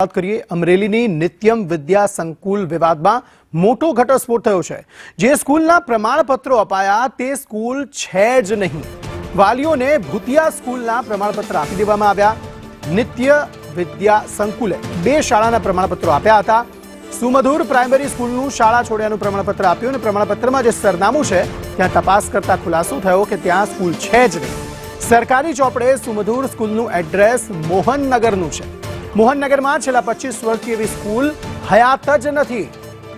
વાત કરીએ અમરેલીની નિત્યમ વિદ્યા સંકુલ વિવાદમાં મોટો ઘટસ્ફોટ થયો છે। જે સ્કૂલના પ્રમાણપત્રો અપાયા તે સ્કૂલ છે જ નહીં। વાલીઓને ભૂતિયા સ્કૂલના પ્રમાણપત્ર આપી દેવામાં આવ્યા। નિત્ય વિદ્યા સંકુલે બે શાળાના પ્રમાણપત્રો આપ્યા હતા। સુમધુર પ્રાઇમરી સ્કૂલનું શાળા છોડ્યાનું પ્રમાણપત્ર આપ્યું અને પ્રમાણપત્રમાં જે સરનામું છે ત્યાં તપાસ કરતા ખુલાસો થયો કે ત્યાં સ્કૂલ છે જ નહીં। સરકારી ચોપડે સુમધુર સ્કૂલનું એડ્રેસ મોહનનગરનું છે। મોહનનગરમાં છેલ્લા 25 વર્ષથી એવી સ્કૂલ હયાત જ નથી।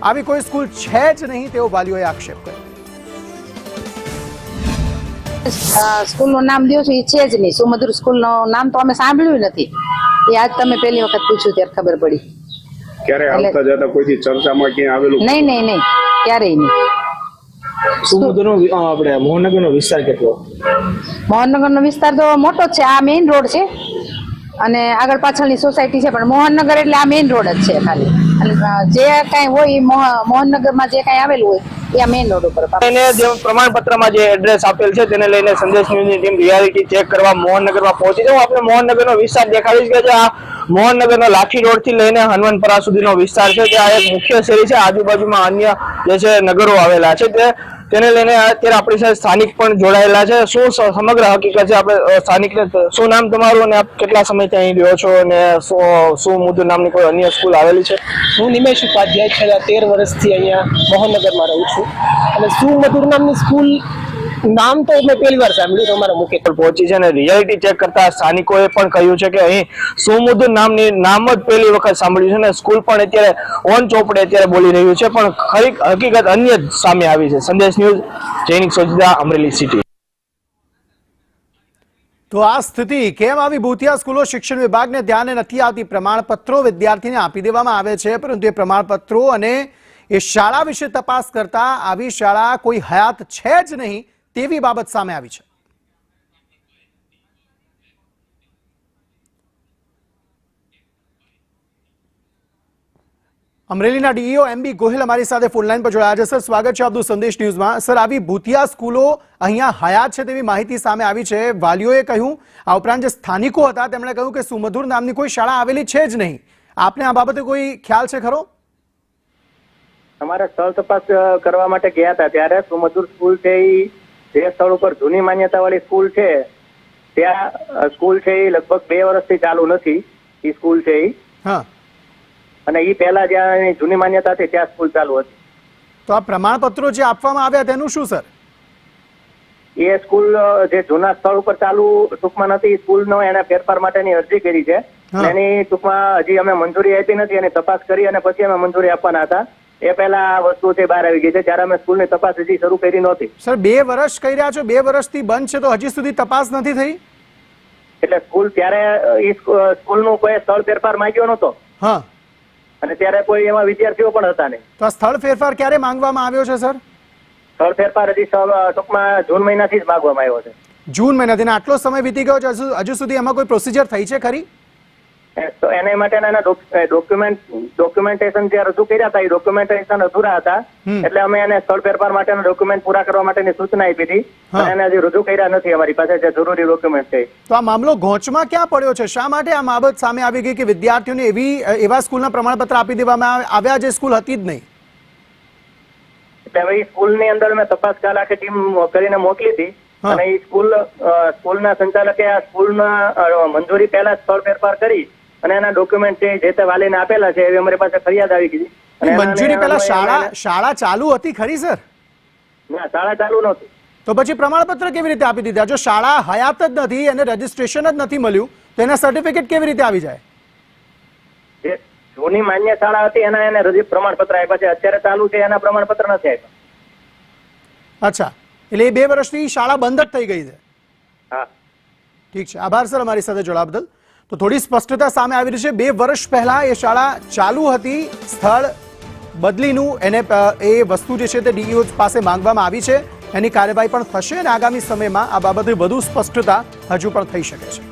આવી કોઈ સ્કૂલ છે જ નહીં તેવો વાલીઓએ આક્ષેપ કર્યો। સ્કૂલનું નામ દો છો એ છે જ નહીં। સુમધુર સ્કૂલનું નામ તો અમે સાંભળ્યું નથી। એ આજ તમે પહેલી વખત પૂછ્યું ત્યારે ખબર પડી। ક્યારે આવતા જતા કોઈ ચર્ચામાં ક્યાં આવેલું? નહીં ક્યારેય નહીં। સુમધુરનો આપણે મોહનનગરનો વિસ્તાર કેટલો? મોહનનગરનો વિસ્તાર તો મોટો જ છે। આ મેઇન રોડ છે અને આગળ પાછળની સોસાયટી છે, પણ મોહનનગર એટલે આ મેઇન રોડ જ છે ખાલી। અને જે કઈ હોય મોહનનગરમાં જે કઈ આવેલું હોય એ આ મેઇન રોડ ઉપર। એને જે પ્રમાણપત્રમાં જે એડ્રેસ આપેલ છે તેને લઈને સંદેશ ન્યૂઝની ટીમ રિયાલિટી ચેક કરવા મોહનનગરમાં પહોંચી છે। આપણે મોહનનગરનો વિસ્તાર દેખાડીશ કે આ મોહનનગરનો લાઠી રોડ થી લઈને હનુમાનપરા સુધીનો વિસ્તાર છે। ત્યાં એક મુખ્ય શેરી છે, આજુબાજુમાં અન્ય જે છે નગરો આવેલા છે। તેને લઈને અત્યારે આપણી સાથે સ્થાનિક પણ જોડાયેલા છે। શું સમગ્ર હકીકત છે? આપણે સ્થાનિકને શું નામ તમારું અને આપ કેટલા સમયથી અહીં રહ્યો છો અને શું મુદ્દુ નામની કોઈ અન્ય સ્કૂલ આવેલી છે? હું નિમેશ ઉપાધ્યાય છેલ્લા 13 વર્ષથી અહીંયા મોહનનગરમાં રહું છું અને સુમધુર નામની સ્કૂલ નામ તો મેં પહેલી વાર સાંભળ્યું। તમારા મુખ્ય પહોંચી છે અને રિયાલિટી ચેક કરતા સ્થાનિકોએ પણ કહ્યું છે કે અહીં સુમધુર નામની નામ જ પહેલી વખત સાંભળ્યું છે અને સ્કૂલ પણ અત્યારે ઓન ચોપડે અત્યારે બોલી રહ્યું છે, પણ ખરી હકીકત અન્ય જ સામે આવી છે। સંદેશ ન્યૂઝ, જૈનિક સોજિદા, અમરેલી સિટી। તો આ સ્થિતિ કેમ આવી? ભૂતિયા સ્કૂલો શિક્ષણ વિભાગને ધ્યાને નથી આવતી। પ્રમાણપત્રો વિદ્યાર્થીને આપી દેવામાં આવે છે, પરંતુ એ પ્રમાણપત્રો અને એ શાળા વિશે તપાસ કરતા આવી શાળા કોઈ હયાત છે જ નહીં તેવી બાબત સામે આવી છે। અમરેલીના ડીઈઓ એમબી ગોહિલ અમારી સાથે ફોન લાઈન પર જોડાયા છે। સર, સ્વાગત છે આપનું સંદેશ ન્યૂઝમાં। સર, આવી ભૂતિયા સ્કૂલો અહીંયા હયાત છે તેવી માહિતી સામે આવી છે। વાલીઓએ કહ્યું, આ ઉપરાંત જે સ્થાનિકો હતા તેમણે કહ્યું કે સુમધુર નામની કોઈ શાળા આવેલી છે જ નહીં। આપને આ બાબતે કોઈ ખ્યાલ છે ખરો? અમારે સ્થળ તપાસ કરવા માટે ગયા હતા ત્યારે સુમધુર સ્કૂલ છે જે સ્થળ ઉપર જૂની માન્યતા વાળી સ્કૂલ છે ત્યાં સ્કૂલ છે એ લગભગ 2 વર્ષથી ચાલુ નથી। એ સ્કૂલ છે હા, અને એ પહેલા જ્યાં જૂની માન્યતા હતી ત્યાં સ્કૂલ ચાલુ હતી। તો આ પ્રમાણપત્રો જે આપવામાં આવ્યા તેનું શું સર? એ સ્કૂલ જે જૂના સ્થળ ઉપર ચાલુ ટૂંકમાં નથી, સ્કૂલનો એને ફેરફાર માટેની અરજી કરી છે। એની ટૂંકમાં હજી અમે મંજૂરી આપી નથી, એની તપાસ કરી અને પછી અમે મંજૂરી આપવાના હતા। એ પહેલા આ વસ્તુ છે બહાર આવી ગઈ છે, ત્યારે અમે સ્કૂલની તપાસ હજી શરૂ કરી નહોતી। સર, 2 વર્ષ કહી રહ્યા છો, 2 વર્ષથી બંધ છે તો હજી સુધી તપાસ નથી થઈ? એટલે સ્કૂલ ત્યારે એ સ્કૂલનું કોઈ સ્થળ ફેરફાર માંગ્યો નહોતો। હા, અને ત્યારે કોઈ એમાં વિદ્યાર્થીઓ પણ હતા નહીં। તો આ સ્થળ ફેરફાર ક્યારે માંગવામાં આવ્યો છે સર? સ્થળ ફેરફાર હજી ટૂંકમાં જૂન મહિનાથી જ માંગવામાં આવ્યો છે। જૂન મહિનાથી? આટલો સમય વીતી ગયો છે, હજુ સુધી એમાં કોઈ પ્રોસિજર થઈ છે ખરી? તો એને માટેના ડોક્યુમેન્ટેશન જે રજૂ કર્યા હતા એ ડોક્યુમેન્ટેશન અધૂરા હતા, એટલે અમે એને સ્થળ ફેરફાર માટેના ડોક્યુમેન્ટ પૂરા કરવા માટેની સૂચના આપી હતી, પણ એને હજી રજૂ કર્યા નથી અમારી પાસે જે જરૂરી ડોક્યુમેન્ટ છે। તો આ મામલો ઘોંચમાં ક્યાં પડ્યો છે? શા માટે આ બાબત સામે આવી ગઈ કે વિદ્યાર્થીઓને એવા સ્કૂલના પ્રમાણપત્ર આપી દેવામાં આવ્યા જે સ્કૂલ હતી જ નહીં? એટલે હવે સ્કૂલની અંદર અમે તપાસ આખી ટીમ કરીને મોકલી હતી અને એ સ્કૂલના સંચાલકે આ સ્કૂલના મંજૂરી પહેલા સ્થળ ફેરફાર કરી અને એના ડોક્યુમેન્ટ જે તે વાલીને આપેલા છે એવી અમારી પાસે ફરિયાદ આવી ગઈ। મંજૂરી પહેલા શાળા ચાલુ હતી ખરી સર? ના, શાળા ચાલુ નહોતી। તો પછી પ્રમાણપત્ર કેવી રીતે આપી દીધા? જો શાળા હયાત જ નથી અને રજીસ્ટ્રેશન જ નથી મળ્યું તો એના સર્ટિફિકેટ કેવી રીતે આવી જાય? જે જૂની માન્ય શાળા હતી એના એને પ્રમાણપત્ર આપ્યા છે, અત્યારે ચાલુ છે એના પ્રમાણપત્ર નથી આપ્યા। અચ્છા, એટલે એ 2 વર્ષથી શાળા બંધ જ થઈ ગઈ છે? હા, ઠીક છે, આભાર સર અમારી સાથે જોડાવા બદલ। તો થોડી સ્પષ્ટતા સામે આવી રહી છે। 2 વર્ષ પહેલા એ શાળા ચાલુ હતી, સ્થળ બદલીનું એ વસ્તુ જે છે તે ડીઈઓ પાસે માંગવામાં આવી છે, એની કાર્યવાહી પણ થશે અને આગામી સમયમાં આ બાબતે વધુ સ્પષ્ટતા હજુ પણ થઈ શકે છે।